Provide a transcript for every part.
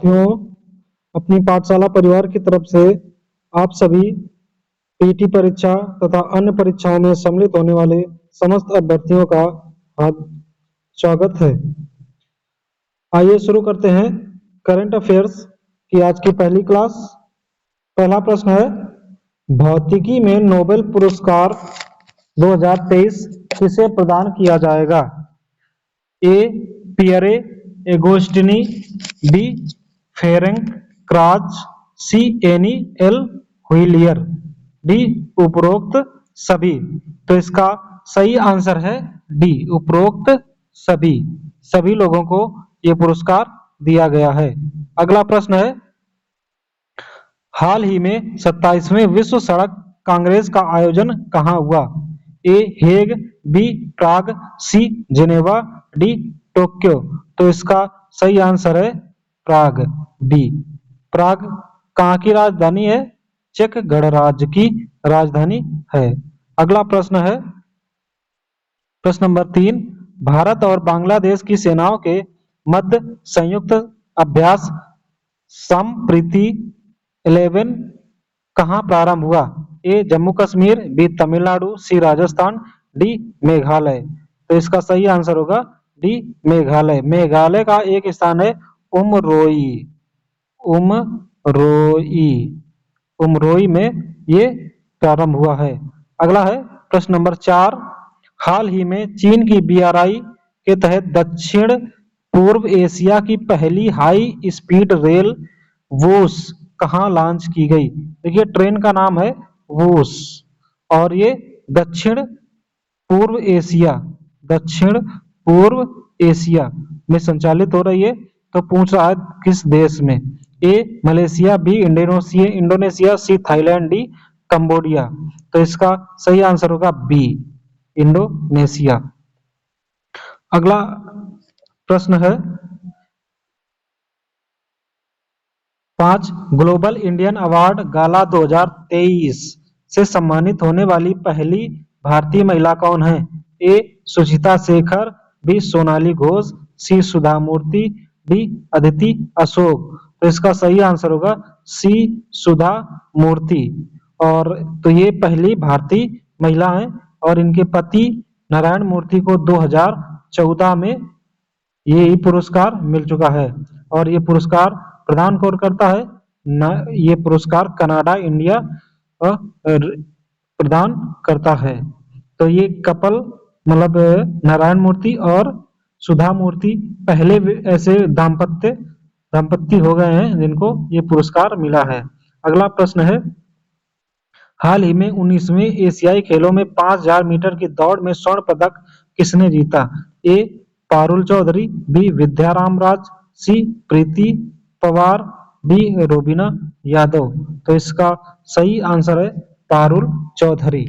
साथियों, अपनी पाठशाला परिवार की तरफ से आप सभी पीटी परीक्षा तथा अन्य परीक्षाओं में सम्मिलित होने वाले समस्त अभ्यर्थियों का हार्दिक स्वागत है। आइए शुरू करते हैं करंट अफेयर्स की आज की पहली क्लास। पहला प्रश्न है, भौतिकी में नोबेल पुरस्कार 2023 किसे प्रदान किया जाएगा? A Pierre Agostini, B Ferenc Krausz, C Anne L'Huillier, D उपरोक्त सभी। तो इसका सही आंसर है डी उपरोक्त सभी। सभी लोगों को ये पुरस्कार दिया गया है। अगला प्रश्न है, हाल ही में 27वें विश्व सड़क कांग्रेस का आयोजन कहाँ हुआ? ए हेग, बी प्राग, सी जिनेवा, डी टोक्यो। तो इसका सही आंसर है प्राग, डी। प्राग कहाँ की राजधानी है? चेक गणराज्य की राजधानी है। अगला प्रश्न है, प्रश्न नंबर 3, भारत और बांग्लादेश की सेनाओं के मध्य संयुक्त अभ्यास संप्रीति 11 कहाँ प्रारंभ हुआ? ए जम्मू कश्मीर, बी तमिलनाडु, सी राजस्थान, डी मेघालय। तो इसका सही आंसर होगा डी मेघालय। मेघालय का एक स्थान है उमरोई। उमरोई उमरोई में ये प्रारंभ हुआ है। अगला है प्रश्न नंबर 4, हाल ही में चीन की बीआरआई के तहत दक्षिण पूर्व एशिया की पहली हाई स्पीड रेल वोस कहाँ लॉन्च की गई? देखिए ट्रेन का नाम है वोस और ये दक्षिण पूर्व एशिया में संचालित हो रही है। तो पूछ रहा है किस देश में? A Malaysia, B Indonesia, C Thailand, D Cambodia. तो इसका सही आंसर होगा बी इंडोनेशिया। अगला प्रश्न है, 5 ग्लोबल इंडियन अवार्ड गाला 2023 से सम्मानित होने वाली पहली भारतीय महिला कौन है? ए सुचिता शेखर, बी सोनाली घोष, सी सुधा मूर्ति, डी अदिति अशोक। तो इसका सही आंसर होगा सी सुधा मूर्ति। और तो ये पहली भारतीय महिला है और इनके पति नारायण मूर्ति को 2014 में ये पुरस्कार मिल चुका है। और ये पुरस्कार प्रदान कौन करता है? ये पुरस्कार कनाडा इंडिया प्रदान करता है। तो ये कपल मतलब नारायण मूर्ति और सुधा मूर्ति पहले ऐसे दाम्पत्य हो गए हैं जिनको ये पुरस्कार मिला है। अगला प्रश्न है, हाल ही में 19वें एशियाई खेलों में 5000 मीटर की दौड़ में स्वर्ण पदक किसने जीता? ए पारुल चौधरी, बी विद्याराम राज, सी प्रीति पवार, डी रोबिना यादव। तो इसका सही आंसर है पारुल चौधरी।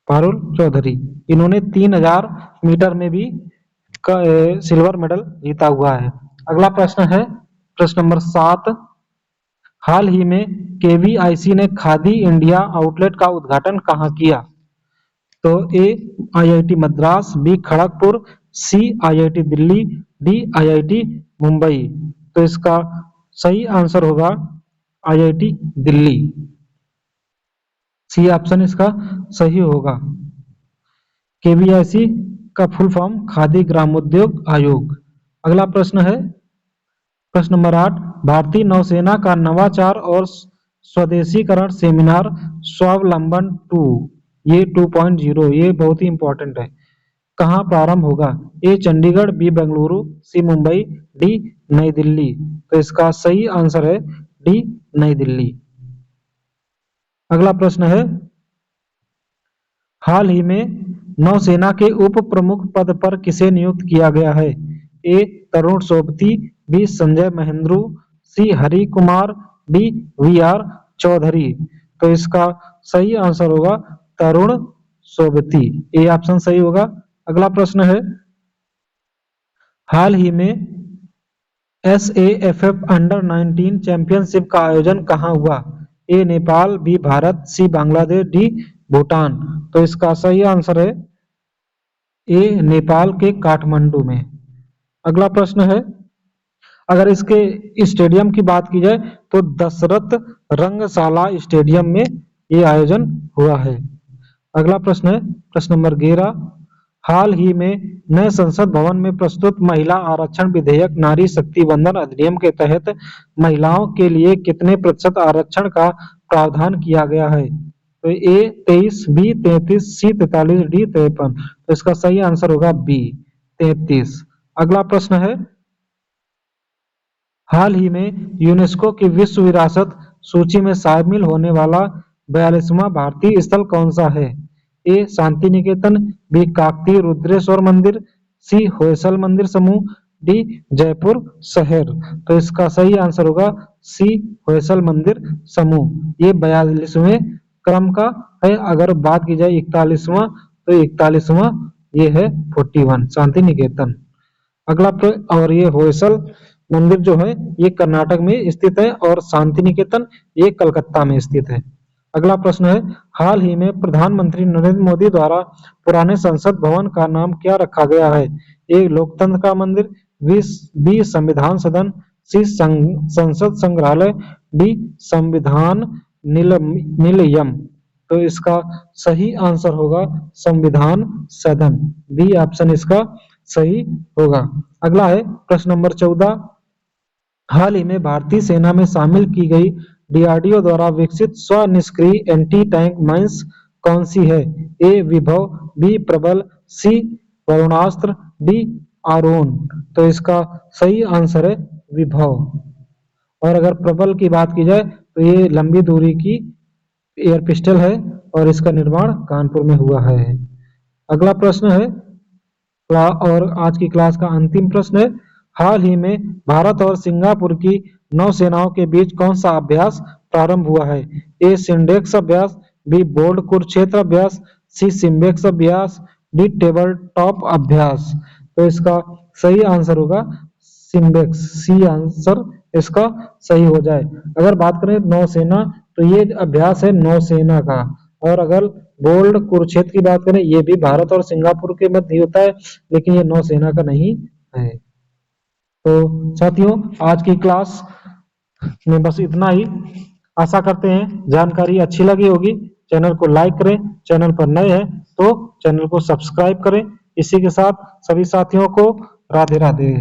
पारुल चौधरी इन्होंने 3000 मीटर में भी सिल्वर मेडल जीता हुआ है। अगला प्रश्न है प्रश्न नंबर 7, हाल ही में केवीआईसी ने खादी इंडिया आउटलेट का उद्घाटन कहाँ किया? तो A IIT Madras, B Kharagpur, C IIT Delhi, D IIT Mumbai. तो इसका सही आंसर होगा आईआईटी दिल्ली। सी ऑप्शन इसका सही होगा। केवीआईसी का फुल फॉर्म खादी ग्रामोद्योग आयोग। अगला प्रश्न है प्रश्न नंबर 8, भारतीय नौसेना का नवाचार और स्वदेशीकरण सेमिनार स्वावलंबन 2 ये 2.0 ये बहुत ही इंपॉर्टेंट है, कहाँ प्रारंभ होगा? ए चंडीगढ़, बी बेंगलुरु, सी मुंबई, डी नई दिल्ली। तो इसका सही आंसर है डी नई दिल्ली। अगला प्रश्न है, हाल ही में नौसेना के उप प्रमुख पद पर किसे नियुक्त किया गया है? A Tarun Sobti, B Sanjay Mahendru, C Hari Kumar, D V R Chaudhary. तो इसका सही आंसर होगा तरुण सोबती। ए ऑप्शन सही होगा। अगला प्रश्न है, हाल ही में SAFF अंडर 19 चैंपियनशिप का आयोजन कहाँ हुआ? ए नेपाल, बी भारत, सी बांग्लादेश, डी भूटान। तो इसका सही आंसर है ए नेपाल के काठमांडू में। अगला प्रश्न है, अगर इसके स्टेडियम की बात की जाए तो दशरथ रंगशाला स्टेडियम में ये आयोजन हुआ है। अगला प्रश्न है प्रश्न नंबर 11। हाल ही में नए संसद भवन में प्रस्तुत महिला आरक्षण विधेयक नारी शक्ति बंधन अधिनियम के तहत महिलाओं के लिए कितने प्रतिशत आरक्षण का प्रावधान किया गया है? तो ए 23, बी 33, सी 43, डी 53। तो इसका सही आंसर होगा बी 33। अगला प्रश्न है हाल ही में यूनेस्को की विश्व विरासत सूची में शामिल होने वाला 42वां भारतीय स्थल कौन सा है? ए शांति निकेतन, बी काकतीय रुद्रेश्वर मंदिर, सी होयसल मंदिर समूह, डी जयपुर शहर। तो इसका सही आंसर होगा सी होयसल मंदिर समूह। ये 42वें क्रम का है। अगर बात की जाए 41वां तो 41वां ये है 41 शांति निकेतन। अगला और ये होयसल मंदिर जो है ये कर्नाटक में स्थित है और शांति निकेतन ये कलकत्ता में स्थित है। अगला प्रश्न है हाल ही में प्रधानमंत्री नरेंद्र मोदी द्वारा पुराने संसद भवन का नाम क्या रखा गया है? ए लोकतंत्र का मंदिर, बी संविधान सदन, सी संसद संग्रहालय, डी संविधान निलयम। तो इसका सही आंसर होगा संविधान सदन, बी ऑप्शन इसका सही होगा। अगला है प्रश्न नंबर 14। हाल ही में भारतीय सेना में शामिल की गई डीआरडीओ द्वारा विकसित स्व-निष्क्रिय एंटी टैंक माइंस कौन सी है? ए विभव, बी प्रबल, सी वरुणास्त्र, डी आरोन। तो इसका सही आंसर है विभव। और अगर प्रबल की बात की जाए तो ये लंबी दूरी की एयर पिस्टल है और इसका निर्माण कानपुर में हुआ है। अगला प्रश्न है और आज की क्लास का अंतिम प्रश्न है हाल ही में भारत और सिंगापुर की नौसेनाओं के बीच कौन सा अभ्यास प्रारंभ हुआ है? ए सिंडेक्स अभ्यास, बी बोल्ड कुरुक्षेत्र अभ्यास, सी सिम्बेक्स अभ्यास, डी टेबल टॉप अभ्यास। तो इसका सही आंसर होगा सिम्बेक्स, सी आंसर इसका सही हो जाए। अगर बात करें नौसेना तो ये अभ्यास है नौसेना का। और अगर बोल्ड कुरुक्षेत्र की बात करें ये भी भारत और सिंगापुर के मध्य होता है लेकिन ये नौसेना का नहीं है। तो साथियों आज की क्लास में बस इतना ही। आशा करते हैं जानकारी अच्छी लगी होगी। चैनल को लाइक करें, चैनल पर नए हैं तो चैनल को सब्सक्राइब करें। इसी के साथ सभी साथियों को राधे राधे।